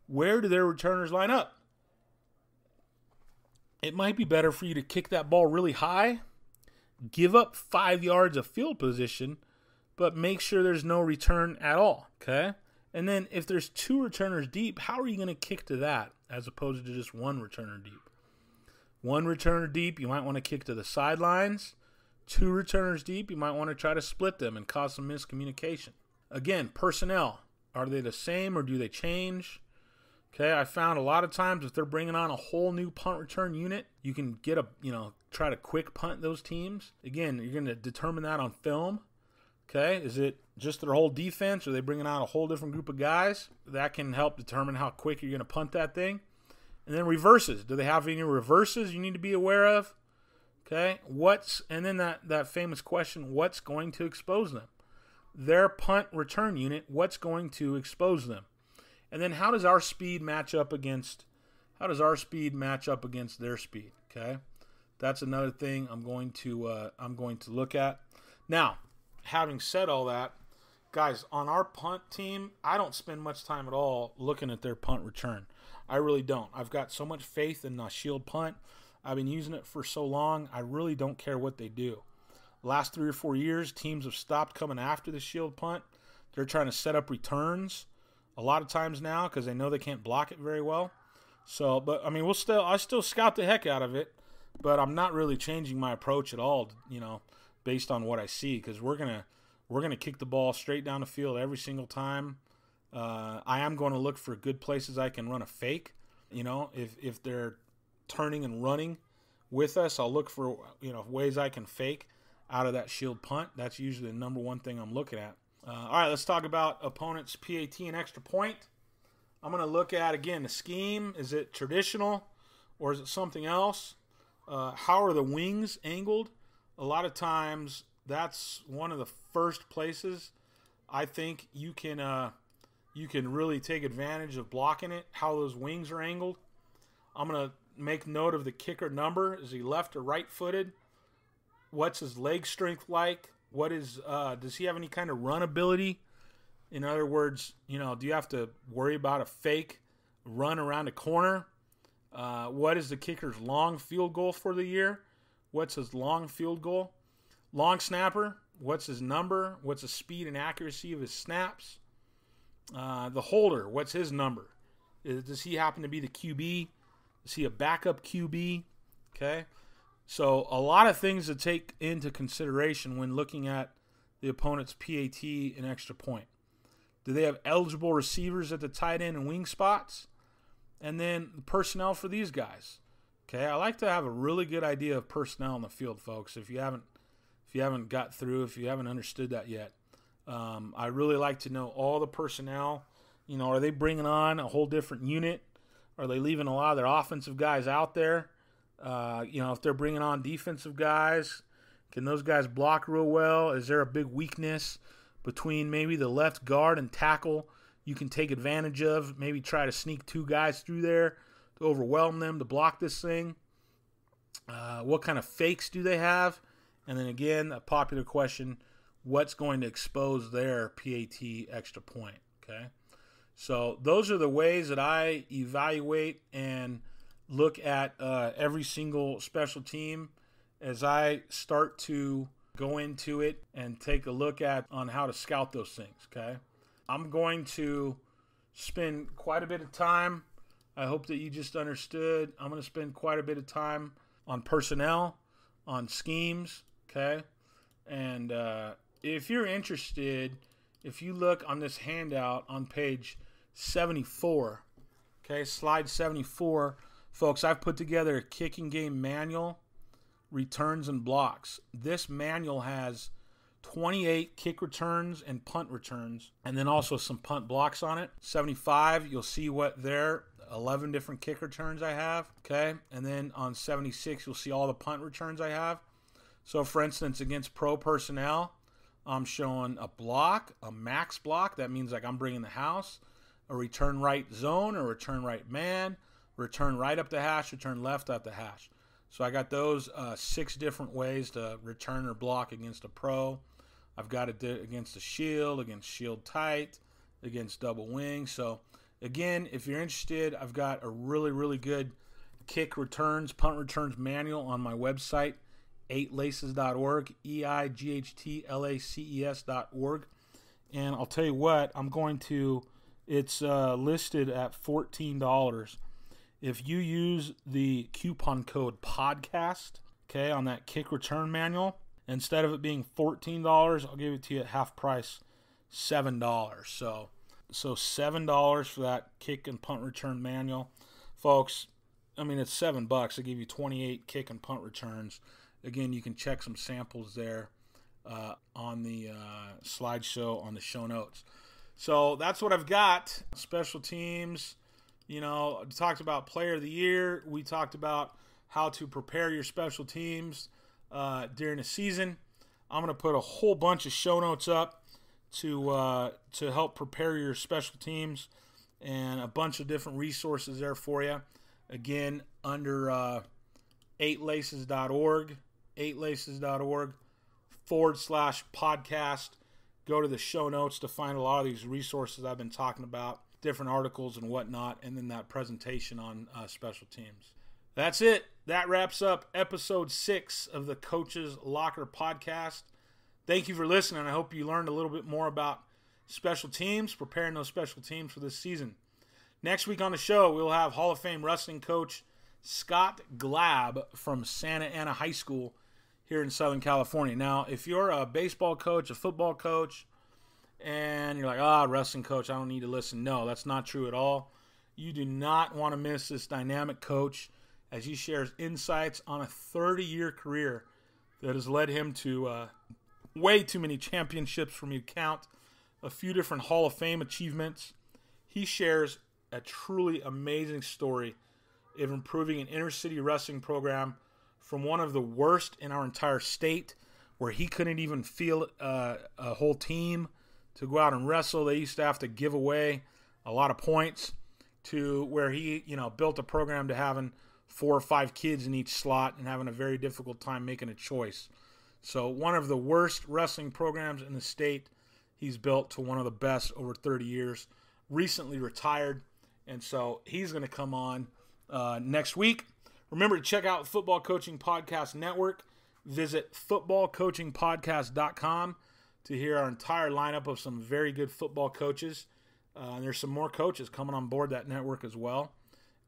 Speaker 1: Where do their returners line up? It might be better for you to kick that ball really high, give up 5 yards of field position, but make sure there's no return at all, okay? And then if there's two returners deep, how are you going to kick to that as opposed to just one returner deep? One returner deep, you might want to kick to the sidelines. Two returners deep, you might want to try to split them and cause some miscommunication. Again, personnel, are they the same or do they change? Okay, I found a lot of times if they're bringing on a whole new punt return unit, you can get try to quick punt those teams. Again, you're going to determine that on film. Okay, is it just their whole defense? Or are they bringing on a whole different group of guys? That can help determine how quick you're going to punt that thing. And then reverses. Do they have any reverses you need to be aware of? Okay, and then that famous question, what's going to expose them? Their punt return unit, what's going to expose them? And then how does our speed match up against their speed? Okay, that's another thing I'm going to look at. Now, having said all that, guys, on our punt team, I don't spend much time at all looking at their punt return. I really don't. I've got so much faith in shield punt. I've been using it for so long, I really don't care what they do. Last 3 or 4 years, teams have stopped coming after the shield punt. They're trying to set up returns a lot of times now because they know they can't block it very well. So, but I mean, I still scout the heck out of it, but I'm not really changing my approach at all, based on what I see, because we're gonna kick the ball straight down the field every single time. I am going to look for good places I can run a fake. If they're turning and running with us, I'll look for ways I can fake out of that shield punt. That's usually the number one thing I'm looking at. All right, let's talk about opponent's PAT and extra point. I'm going to look at, again, the scheme. Is it traditional or is it something else? How are the wings angled? A lot of times that's one of the first places I think you can really take advantage of blocking it, how those wings are angled. I'm going to make note of the kicker number. Is he left or right-footed? What's his leg strength like? Does he have any kind of run ability? In other words, do you have to worry about a fake run around a corner? What is the kicker's long field goal for the year? What's his long field goal? Long snapper, what's his number? What's the speed and accuracy of his snaps? The holder, what's his number? Does he happen to be the QB? Is he a backup QB? Okay. So a lot of things to take into consideration when looking at the opponent's PAT and extra point. Do they have eligible receivers at the tight end and wing spots? And then the personnel for these guys. Okay, I like to have a really good idea of personnel on the field, folks. If you haven't got through, if you haven't understood that yet, I really like to know all the personnel. Are they bringing on a whole different unit? Are they leaving a lot of their offensive guys out there? If they're bringing on defensive guys, can those guys block real well? Is there a big weakness between maybe the left guard and tackle you can take advantage of? Maybe try to sneak 2 guys through there to overwhelm them to block this thing. What kind of fakes do they have? And then again, a popular question, what's going to expose their PAT extra point? Okay. So those are the ways that I evaluate and look at every single special team as I start to go into it and take a look on how to scout those things, okay? I'm going to spend quite a bit of time. I hope that you just understood. I'm going to spend quite a bit of time on personnel, on schemes, okay? And if you're interested, if you look on this handout on page 74, okay, slide 74, folks, I've put together a kicking game manual, returns and blocks. This manual has 28 kick returns and punt returns, and then also some punt blocks on it. 75, you'll see what their 11 different kick returns I have, okay? And then on 76, you'll see all the punt returns I have. So, for instance, against pro personnel, I'm showing a block, a max block. That means like I'm bringing the house, a return right zone, a return right man, return right up the hash, return left up the hash. So I got those 6 different ways to return or block against a pro. I've got it against a shield, against shield tight, against double wing. So again, if you're interested, I've got a really, really good kick returns, punt returns manual on my website, 8laces.org, EIGHTLACES.org. And I'll tell you what, it's listed at $14. If you use the coupon code podcast, okay, on that kick return manual, instead of it being $14, I'll give it to you at half price, $7. So $7 for that kick and punt return manual. Folks, I mean, it's $7. I give you 28 kick and punt returns. Again, you can check some samples there on the slideshow on the show notes. So that's what I've got. Special teams. Talked about player of the year. We talked about how to prepare your special teams during the season. I'm going to put a whole bunch of show notes up to help prepare your special teams and a bunch of different resources there for you. Again, under 8laces.org, 8laces.org /podcast go to the show notes to find a lot of these resources I've been talking about, different articles and whatnot, and then that presentation on special teams. That's it. That wraps up episode 6 of the Coach's Locker podcast. Thank you for listening. I hope you learned a little bit more about special teams, preparing those special teams for this season. Next week on the show, we'll have Hall of Fame wrestling coach Scott Glab from Santa Ana High School here in Southern California. Now, if you're a baseball coach, a football coach, and you're like, wrestling coach, I don't need to listen. No, that's not true at all. You do not want to miss this dynamic coach as he shares insights on a 30-year career that has led him to way too many championships for me to count, a few different Hall of Fame achievements. He shares a truly amazing story of improving an inner-city wrestling program from one of the worst in our entire state, where he couldn't even field a whole team to go out and wrestle. They used to have to give away a lot of points, to where he, built a program to having 4 or 5 kids in each slot and having a very difficult time making a choice. So one of the worst wrestling programs in the state, he's built to one of the best over 30 years, recently retired. And so he's going to come on next week. Remember to check out Football Coaching Podcast Network. Visit footballcoachingpodcast.com to hear our entire lineup of some very good football coaches. And there's some more coaches coming on board that network as well.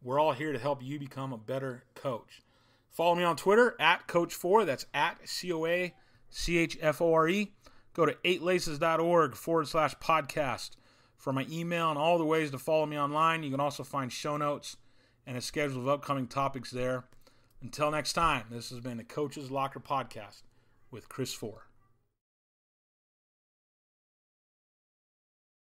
Speaker 1: We're all here to help you become a better coach. Follow me on Twitter at Coach Fore. That's at COACHFORE. Go to 8laces.org/podcast for my email and all the ways to follow me online. You can also find show notes and a schedule of upcoming topics there. Until next time, this has been the Coach's Locker Podcast with Chris Fore.